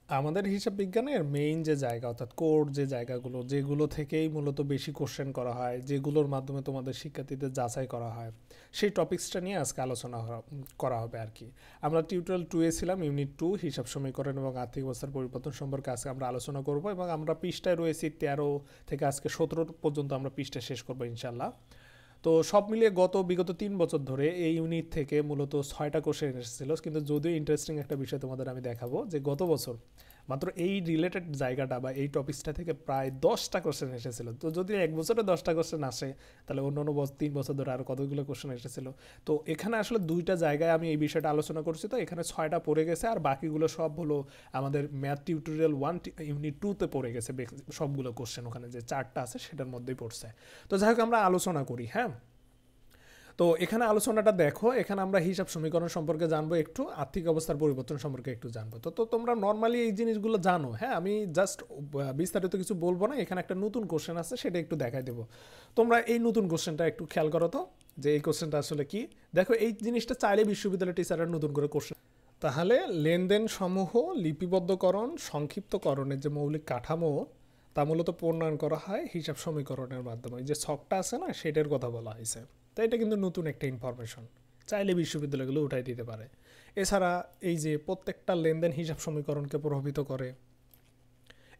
আমাদের হিসাব বিজ্ঞানের মেইন যে জায়গা অর্থাৎ কোর যে জায়গাগুলো যেগুলো থেকেই মূলত বেশি কোশ্চেন করা হয় যেগুলোর মাধ্যমে তোমাদের শিক্ষার্থীদের যাচাই করা হয় সেই টপিক্সটা নিয়ে আজকে আলোচনা করা হবে আর কি। আমরা টিউটোরিয়াল 2 এ ছিলাম, ইউনিট 2 হিসাব সমীকরণ এবং আর্থিক অবস্থার পরিবর্তন সম্পর্কে আজকে আমরা আলোচনা করব এবং আমরা পৃষ্ঠায় রয়েছি 13 থেকে আজকে 17 পর্যন্ত আমরা পৃষ্ঠা শেষ করবো ইনশাল্লাহ। তো সব মিলিয়ে বিগত 3 বছর ধরে এই ইউনিট থেকে মূলত 6টা কোশ্চেন এসেছিল, কিন্তু যদিও ইন্টারেস্টিং একটা বিষয় তোমাদের আমি দেখাবো যে গত বছর মাত্র এই রিলেটেড জায়গাটা বা এই টপিকসটা থেকে প্রায় 10টা কোশ্চেন এসেছিল। তো যদি এক বছরে 10টা কোশ্চেন আসে তাহলে অন্য 3 বছর ধরে আরও কতগুলো কোশ্চেন এসেছিল। তো এখানে আসলে 2টা জায়গায় আমি এই বিষয়টা আলোচনা করছি, তো এখানে 6টা পড়ে গেছে আর বাকিগুলো সব হলো আমাদের ম্যাথ টিউটোরিয়াল 1 ইউনিট 2তে পড়ে গেছে। সবগুলো কোশ্চেন ওখানে যে 4টা আছে সেটার মধ্যেই পড়ছে। তো যাই হোক আমরা আলোচনা করি। হ্যাঁ, তো এখানে আলোচনাটা দেখো, এখানে আমরা হিসাব সমীকরণ সম্পর্কে জানবো, একটু আর্থিক অবস্থার পরিবর্তন সম্পর্কে একটু জানবো। তো তোমরা নর্মালি এই জিনিসগুলো জানো। হ্যাঁ, আমি জাস্ট বিস্তারিত কিছু বলবো না, এখানে একটা নতুন কোশ্চেন আছে সেটা একটু দেখাই দেবো। তোমরা এই নতুন কোশ্চেনটা একটু খেয়াল করো তো যে এই কোশ্চেনটা আসলে কি। দেখো এই জিনিসটা চাইলে বিশ্ববিদ্যালয় টিচাররা নতুন করে কোশ্চেন। তাহলে লেনদেন সমূহ লিপিবদ্ধকরণ সংক্ষিপ্তকরণের যে মৌলিক কাঠামো তা মূলত প্রণয়ন করা হয় হিসাব সমীকরণের মাধ্যমে। যে ছকটা আছে না সেটার কথা বলা হয়েছে। তো এটা কিন্তু নতুন একটা ইনফরমেশন, চাইলে বিশ্ববিদ্যালয়গুলো উঠাই দিতে পারে। এছাড়া এই যে প্রত্যেকটা লেনদেন হিসাব সমীকরণকে প্রভাবিত করে।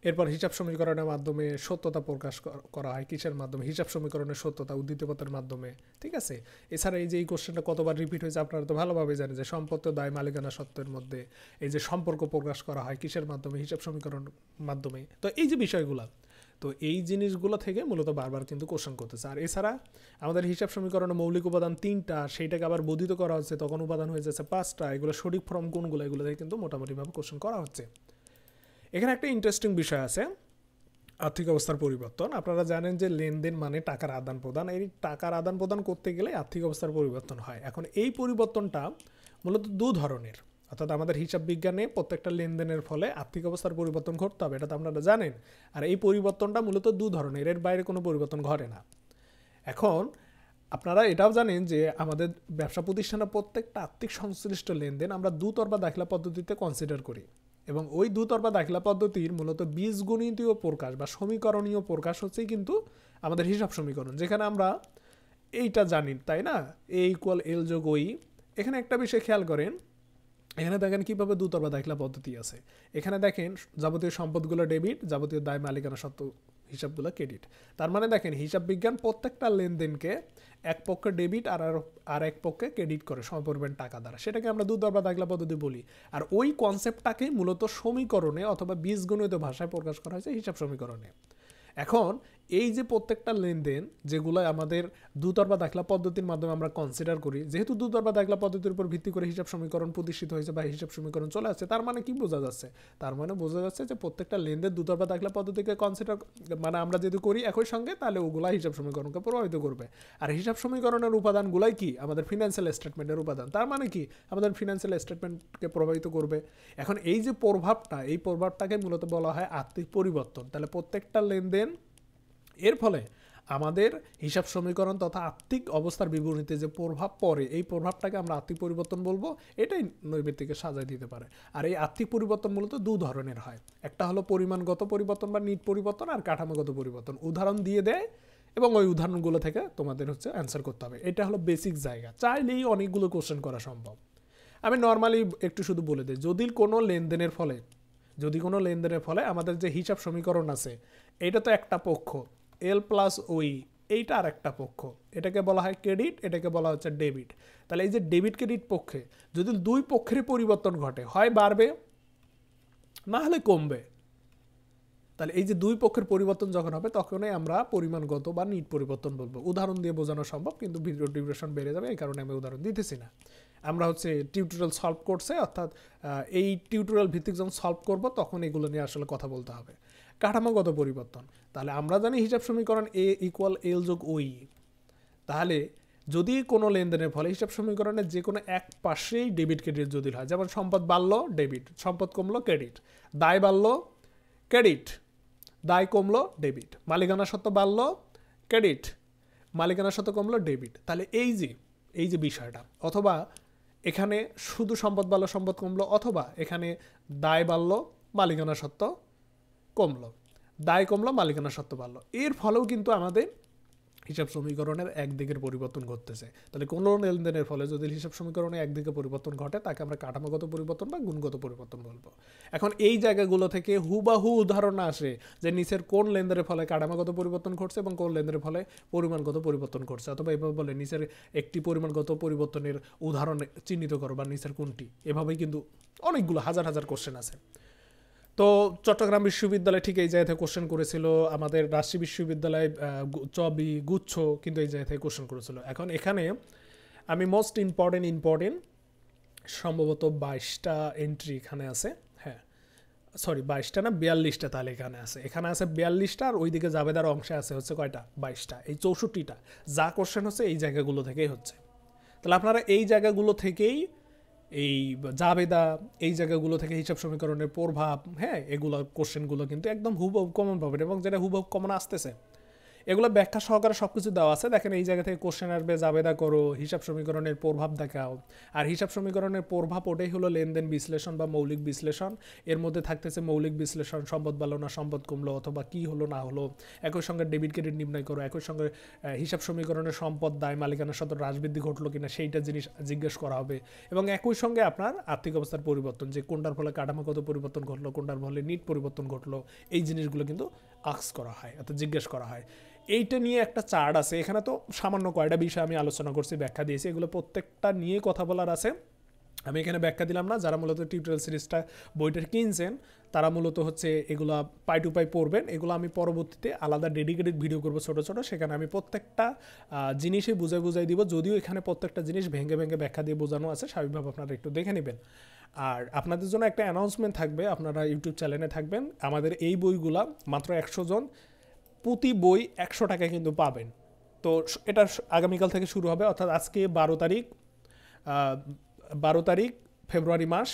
এরপর হিসাব সমীকরণের মাধ্যমে সত্যতা প্রকাশ করা হয় কিসের মাধ্যমে? হিসাব সমীকরণের সত্যতা উদ্দীপকের মাধ্যমে। ঠিক আছে। এছাড়া এই যে এই কোশ্চেনটা কতবার রিপিট হয়েছে আপনারা তো ভালোভাবে জানেন যে সম্পত্তি দায় মালিকানা সত্ত্বের মধ্যে এই যে সম্পর্ক প্রকাশ করা হয় কিসের মাধ্যমে? হিসাব সমীকরণ মাধ্যমে। তো এই যে বিষয়গুলো, তো এই জিনিসগুলো থেকে মূলত বারবার কিন্তু কোশ্চেন করতেছে। আর এছাড়া আমাদের হিসাব সমীকরণের মৌলিক উপাদান 3টা, সেইটাকে আবার বোধিত করা হচ্ছে, তখন উপাদান হয়ে যাচ্ছে 5টা। এগুলো সঠিক ফর্ম কোনগুলো এগুলো থেকে কিন্তু মোটামুটিভাবে কোশ্চেন করা হচ্ছে। এখানে একটা ইন্টারেস্টিং বিষয় আছে, আর্থিক অবস্থার পরিবর্তন। আপনারা জানেন যে লেনদেন মানে টাকার আদান প্রদান। এই টাকার আদান প্রদান করতে গেলে আর্থিক অবস্থার পরিবর্তন হয়। এখন এই পরিবর্তনটা মূলত 2 ধরনের, অর্থাৎ আমাদের হিসাব বিজ্ঞানে প্রত্যেকটা লেনদেনের ফলে আর্থিক অবস্থার পরিবর্তন ঘটতে হবে, এটা তো আপনারা জানেন। আর এই পরিবর্তনটা মূলত 2 ধরনের, এর বাইরে কোনো পরিবর্তন ঘটে না। এখন আপনারা এটাও জানেন যে আমাদের ব্যবসা প্রতিষ্ঠানের প্রত্যেকটা আর্থিক সংশ্লিষ্ট লেনদেন আমরা দুতরফা দাখিলা পদ্ধতিতে কনসিডার করি, এবং ওই দুতরফা দাখিলা পদ্ধতির মূলত বীজগণিতীয় প্রকাশ বা সমীকরণীয় প্রকাশ হচ্ছেই কিন্তু আমাদের হিসাব সমীকরণ, যেখানে আমরা এইটা জানি, তাই না? এ ইকুয়াল এল যোগ ওই। এখানে একটা বিষয় খেয়াল করেন, এখানে দেখেন কীভাবে দুতরফা দাখিলা পদ্ধতি আছে। এখানে দেখেন যাবতীয় সম্পদগুলো ডেবিট, যাবতীয় দায় মালিকানা সত্ত্ব হিসাবগুলো ক্রেডিট। তার মানে দেখেন হিসাব বিজ্ঞান প্রত্যেকটা লেনদেনকে এক পক্ষে ডেবিট আর এক পক্ষে ক্রেডিট করে সমপরিমাণ টাকা দ্বারা, সেটাকে আমরা দুতরফা দাখিলা পদ্ধতি বলি। আর ওই কনসেপ্টটাকে মূলত সমীকরণে অথবা বীজগণিত ভাষায় প্রকাশ করা হয়েছে হিসাব সমীকরণে। এখন এই যে প্রত্যেকটা লেনদেন যেগুলো আমাদের দুতরফা দাখিলা পদ্ধতির মাধ্যমে আমরা কনসিডার করি, যেহেতু দুতরফা দাখিলা পদ্ধতির উপর ভিত্তি করে হিসাব সমীকরণ প্রতিষ্ঠিত হয়েছে বা হিসাব সমীকরণ চলে আসছে, তার মানে কি বোঝা যাচ্ছে? তার মানে বোঝা যাচ্ছে যে প্রত্যেকটা লেনদেন দুতরফা দাখিলা পদ্ধতিকে কনসিডার মানে আমরা যদি করি একই সঙ্গে, তাহলে ওগুলা হিসাব সমীকরণকে প্রভাবিত করবে। আর হিসাব সমীকরণের উপাদানগুলাই কি? আমাদের ফিনান্সিয়াল স্টেটমেন্টের উপাদান। তার মানে কি? আমাদের ফিনান্সিয়াল স্টেটমেন্টকে প্রভাবিত করবে। এখন এই যে প্রভাবটা, এই প্রভাবটাকে মূলত বলা হয় আর্থিক পরিবর্তন। তাহলে প্রত্যেকটা লেনদেন এর ফলে আমাদের হিসাব সমীকরণ তথা আর্থিক অবস্থার বিবরণীতে যে প্রভাব পড়ে, এই প্রভাবটাকে আমরা আর্থিক পরিবর্তন বলবো। এটাই নৈমিত্তিকে সাজায় দিতে পারে। আর এই আর্থিক পরিবর্তন মূলত 2 ধরনের হয়, একটা হলো পরিমাণগত পরিবর্তন বা নিট পরিবর্তন, আর কাঠামোগত পরিবর্তন। উদাহরণ দিয়ে দেয় এবং ওই উদাহরণগুলো থেকে তোমাদের অ্যান্সার করতে হবে। এটা হলো বেসিক জায়গা, চাইলেই অনেকগুলো কোশ্চেন করা সম্ভব। আমি নর্মালি একটু শুধু বলে দিই, যদি কোনো লেনদেনের ফলে আমাদের যে হিসাব সমীকরণ আছে, এটা তো একটা পক্ষ, এল প্লাস ওই, এইটা আর একটা পক্ষ, এটাকে বলা হয় ক্রেডিট, এটাকে বলা হচ্ছে ডেবিট। তাহলে এই যে ডেবিট ক্রেডিট পক্ষে যদি 2 পক্ষেরই পরিবর্তন ঘটে, হয় বাড়বে না হলে কমবে। তাহলে এই যে 2 পক্ষের পরিবর্তন যখন হবে তখনই আমরা পরিমাণগত বা নিট পরিবর্তন বলবো। উদাহরণ দিয়ে বোঝানো সম্ভব, কিন্তু ভিডিও ডিউরেশন বেড়ে যাবে, এই কারণে আমি উদাহরণ দিতেছি না। আমরা টিউটোরিয়াল সলভ করছে, অর্থাৎ এই টিউটোরিয়াল ভিত্তিক যখন সলভ করব তখন এগুলো নিয়ে আসলে কথা বলতে হবে। কাঠামোগত পরিবর্তন, তাহলে আমরা জানি হিসাব সমীকরণ এ ইকুয়াল এল যোগ ওই। তাহলে যদি কোনো লেনদেনের ফলে হিসাব সমীকরণের যে কোনো এক পাশেই ডেবিট ক্রেডিট যদি হয়, যেমন সম্পদ বাড়লো ডেবিট, সম্পদ কমলো ক্রেডিট, দায় বাড়লো ক্রেডিট, দায় কমলো ডেবিট, মালিকানা সত্ত্ব বাড়লো ক্রেডিট, মালিকানা সত্ত্ব কমলো ডেবিট। তাহলে এই যে বিষয়টা, অথবা এখানে শুধু সম্পদ বাড়লো সম্পদ কমলো, অথবা এখানে দায় বাড়লো মালিকানা সত্ত্ব কমলো, দায় কমলো, মালিকানা সত্ত্ব বাড়লো। এর ফলেও কিন্তু আমাদের হিসাব সমীকরণের একদিকের পরিবর্তন ঘটতেছে। তাহলে কোনো লেনদেনের ফলে যদি হিসাব সমীকরণে একদিকে পরিবর্তন ঘটে তাকে আমরা কাঠামোগত পরিবর্তন বা গুণগত পরিবর্তন বলবো। এখন এই জায়গাগুলো থেকে হুবাহু উদাহরণ আসে যে নিচের কোন লেনদেনের ফলে কাঠামোগত পরিবর্তন ঘটছে এবং কোন লেনদেনের ফলে পরিমাণগত পরিবর্তন ঘটছে, অথবা এভাবে বলে নিচের একটি পরিমাণগত পরিবর্তনের উদাহরণ চিহ্নিত করো বা নিচের কোনটি। এভাবেই কিন্তু অনেকগুলো হাজার হাজার কোশ্চেন আছে। তো চট্টগ্রাম বিশ্ববিদ্যালয় ঠিক এই জায়গা থেকে কোশ্চেন করেছিল, আমাদের রাজশাহী বিশ্ববিদ্যালয় চবি গুচ্ছ কিন্তু এই জায়গা থেকে কোশ্চেন করেছিল। এখন এখানে আমি মোস্ট ইম্পর্টেন্ট সম্ভবত 22টা এন্ট্রি এখানে আছে, হ্যাঁ সরি 22টা না 42টা, তাহলে এখানে আছে 42টা, আর ওইদিকে জাবেদার অংশে আছে হচ্ছে কয়টা 22টা, এই 64টা যা কোশ্চেন হচ্ছে এই জায়গাগুলো থেকেই হচ্ছে। তাহলে আপনারা এই জায়গাগুলো থেকেই এই জাবেদা এই জায়গাগুলো থেকে হিসাব সমীকরণের প্রভাব, হ্যাঁ এগুলো কোশ্চেনগুলো কিন্তু একদম হুবহু কমন পাবেন, এবং যেটা হুবহু কমন আসতেছে এগুলো ব্যাখ্যা সহকারে সব কিছু দেওয়া আছে। দেখেন এই জায়গা থেকে কোশ্চেন আসবে, জাবেদা করো, হিসাব সমীকরণের প্রভাব দেখাও। আর হিসাব সমীকরণের প্রভাব ওটাই হলো লেনদেন বিশ্লেষণ বা মৌলিক বিশ্লেষণ। এর মধ্যে থাকতেছে মৌলিক বিশ্লেষণ, সম্পদ বাড়লো না সম্পদ কমলো, অথবা কি হলো না হলো, একই সঙ্গে ডেবিট ক্রেডিট নির্ণয় করো, একই সঙ্গে হিসাব সমীকরণের সম্পদ দায় মালিকানার সাথে হ্রাসবৃদ্ধি ঘটলো কিনা সেইটা জিনিস জিজ্ঞেস করা হবে, এবং একই সঙ্গে আপনার আর্থিক অবস্থার পরিবর্তন, যে কোনটার ফলে কাঠামোগত পরিবর্তন ঘটলো, কোনটার ফলে নিট পরিবর্তন ঘটলো, এই জিনিসগুলো কিন্তু আস্ক করা হয়, অর্থাৎ জিজ্ঞেস করা হয়। এইটা নিয়ে একটা চার্ট আছে, এখানে তো সামান্য কয়টা বিষয় আমি আলোচনা করছি, ব্যাখ্যা দিয়েছি, এগুলো প্রত্যেকটা নিয়ে কথা বলার আছে, আমি এখানে ব্যাখ্যা দিলাম না। যারা মূলত টিউটোরিয়াল সিরিজটা বইটার কিনছেন তারা মূলত হচ্ছে এগুলো পাই টু পাই পড়বেন। এগুলো আমি পরবর্তীতে আলাদা ডেডিকেটেড ভিডিও করবো ছোটো ছোটো, সেখানে আমি প্রত্যেকটা জিনিসই বুঝাই দিব, যদিও এখানে প্রত্যেকটা জিনিস ভেঙে ভেঙে ব্যাখ্যা দিয়ে বোঝানো আছে, স্বাভাবিকভাবে আপনারা একটু দেখে নেবেন। আর আপনাদের জন্য একটা অ্যানাউন্সমেন্ট থাকবে, আপনারা ইউটিউব চ্যানেলে থাকবেন, আমাদের এই বইগুলা মাত্র 100 জন, প্রতি বই 100 টাকা কিন্তু পাবেন। তো এটা আগামীকাল থেকে শুরু হবে, অর্থাৎ আজকে 12 তারিখ ফেব্রুয়ারি মাস,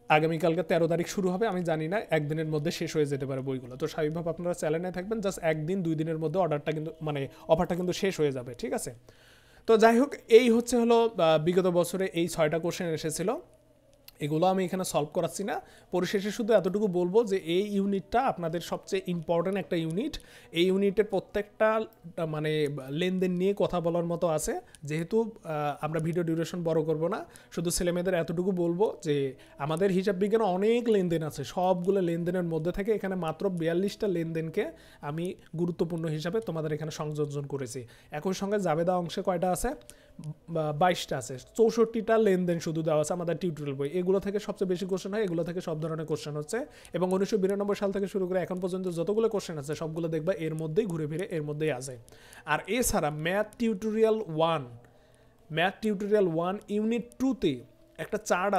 আগামীকালকে 13 তারিখ শুরু হবে। আমি জানি না একদিনের মধ্যে শেষ হয়ে যেতে পারে বইগুলো, তো স্বাভাবিকভাবে আপনারা চ্যানেলে থাকবেন, জাস্ট 1-2 দিনের মধ্যে অর্ডারটা কিন্তু মানে অফারটা কিন্তু শেষ হয়ে যাবে, ঠিক আছে। তো যাই হোক, এই হলো বিগত বছরে এই 6টা কোশ্চেন এসেছিল, এগুলো আমি এখানে সলভ করাচ্ছি না। পরিশেষে শুধু এতটুকু বলবো যে এই ইউনিটটা আপনাদের সবচেয়ে ইম্পর্ট্যান্ট একটা ইউনিট। এই ইউনিটের প্রত্যেকটা মানে লেনদেন নিয়ে কথা বলার মতো আছে, যেহেতু আমরা ভিডিও ডিউরেশন বড় করব না, শুধু ছেলেমেয়েদের এতটুকু বলবো যে আমাদের হিসাব বিজ্ঞানে অনেক লেনদেন আছে, সবগুলো লেনদেনের মধ্যে থেকে এখানে মাত্র 42টা লেনদেনকে আমি গুরুত্বপূর্ণ হিসাবে তোমাদের এখানে সংযোজন করেছি। একই সঙ্গে জাবেদা অংশে কয়টা আছে, 22টা আছে, 64টা লেনদেন শুধু দেওয়া আছে আমাদের টিউটোরিয়াল বই। এগুলো থেকে সবচেয়ে বেশি কোশ্চেন হয়, এগুলো থেকে সব ধরনের কোশ্চেন হচ্ছে, এবং 1992 সাল থেকে শুরু করে এখন পর্যন্ত যতগুলো কোশ্চেন আছে সবগুলো দেখবা এর মধ্যেই ঘুরে ফিরে এর মধ্যেই আছে। আর এছাড়া ম্যাথ টিউটোরিয়াল 1 ইউনিট 2তে একটা চার্ট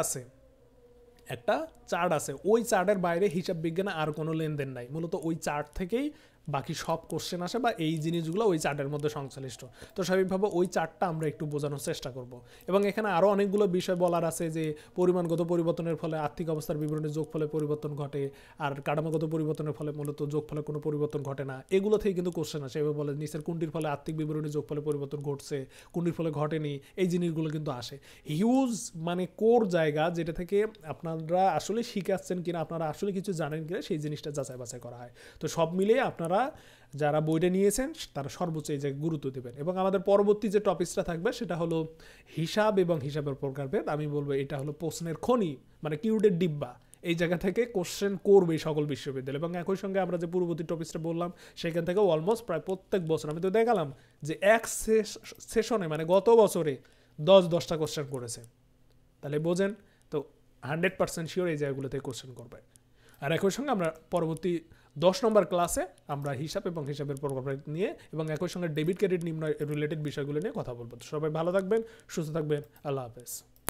আছে, ওই চার্টের বাইরে হিসাব বিজ্ঞানে আর কোনো লেনদেন নাই, মূলত ওই চার্ট থেকেই বাকি সব কোশ্চেন আসে, বা এই জিনিসগুলো ওই চার্টের মধ্যে সংশ্লিষ্ট। তো স্বাভাবিকভাবে ওই চার্টটা আমরা একটু বোঝানোর চেষ্টা করব, এবং এখানে আরও অনেকগুলো বিষয় বলার আছে, যে পরিমাণগত পরিবর্তনের ফলে আর্থিক অবস্থার বিবরণী যোগফলে পরিবর্তন ঘটে, আর কাঠামোগত পরিবর্তনের ফলে মূলত যোগফলে কোনো পরিবর্তন ঘটে না। এগুলো থেকে কিন্তু কোশ্চেন আসে, এভাবে বলে নিচের কোনটির ফলে আর্থিক বিবরণী যোগফলে পরিবর্তন ঘটছে, কোনটির ফলে ঘটেনি, এই জিনিসগুলো কিন্তু আসে। হিউজ মানে কোর জায়গা, যেটা থেকে আপনারা আসলে শিখাচ্ছেন কিনা, আপনারা আসলে কিছু জানেন কিনা, সেই জিনিসটা যাচাই বাছাই করা হয়। তো সব মিলিয়ে আপনারা যারা বইটা নিয়েছেন তারা সর্বোচ্চ এই জায়গায় গুরুত্ব দেবেন। এবং আমাদের পরবর্তী যে টপিকসটা থাকবে সেটা হলো হিসাব এবং হিসাবের প্রকারভেদ। আমি বলবো এটা হলো প্রশ্নের খনি, মানে কিউডের ডিব্বা। এই জায়গা থেকে কোশ্চেন করবে সকল বিশ্ববিদ্যালয়, এবং একই সঙ্গে আমরা যে পূর্ববর্তী টপিকসটা বললাম সেখান থেকে অলমোস্ট প্রায় প্রত্যেক বছর আমি তো দেখালাম যে এক সেশনে মানে গত বছরে 10টা কোশ্চেন করেছে। তাহলে বোঝেন তো 100% শিওর এই জায়গাগুলো থেকে কোশ্চেন করবে। আর একই সঙ্গে আমরা পরবর্তী 10 নম্বর ক্লাসে আমরা হিসাব এবং হিসাবের প্রকারভেদ নিয়ে এবং একই সঙ্গে ডেবিট ক্রেডিট নির্ণয় রিলেটেড বিষয়গুলো নিয়ে কথা বলবো। সবাই ভালো থাকবেন, সুস্থ থাকবেন, আল্লাহ হাফেজ।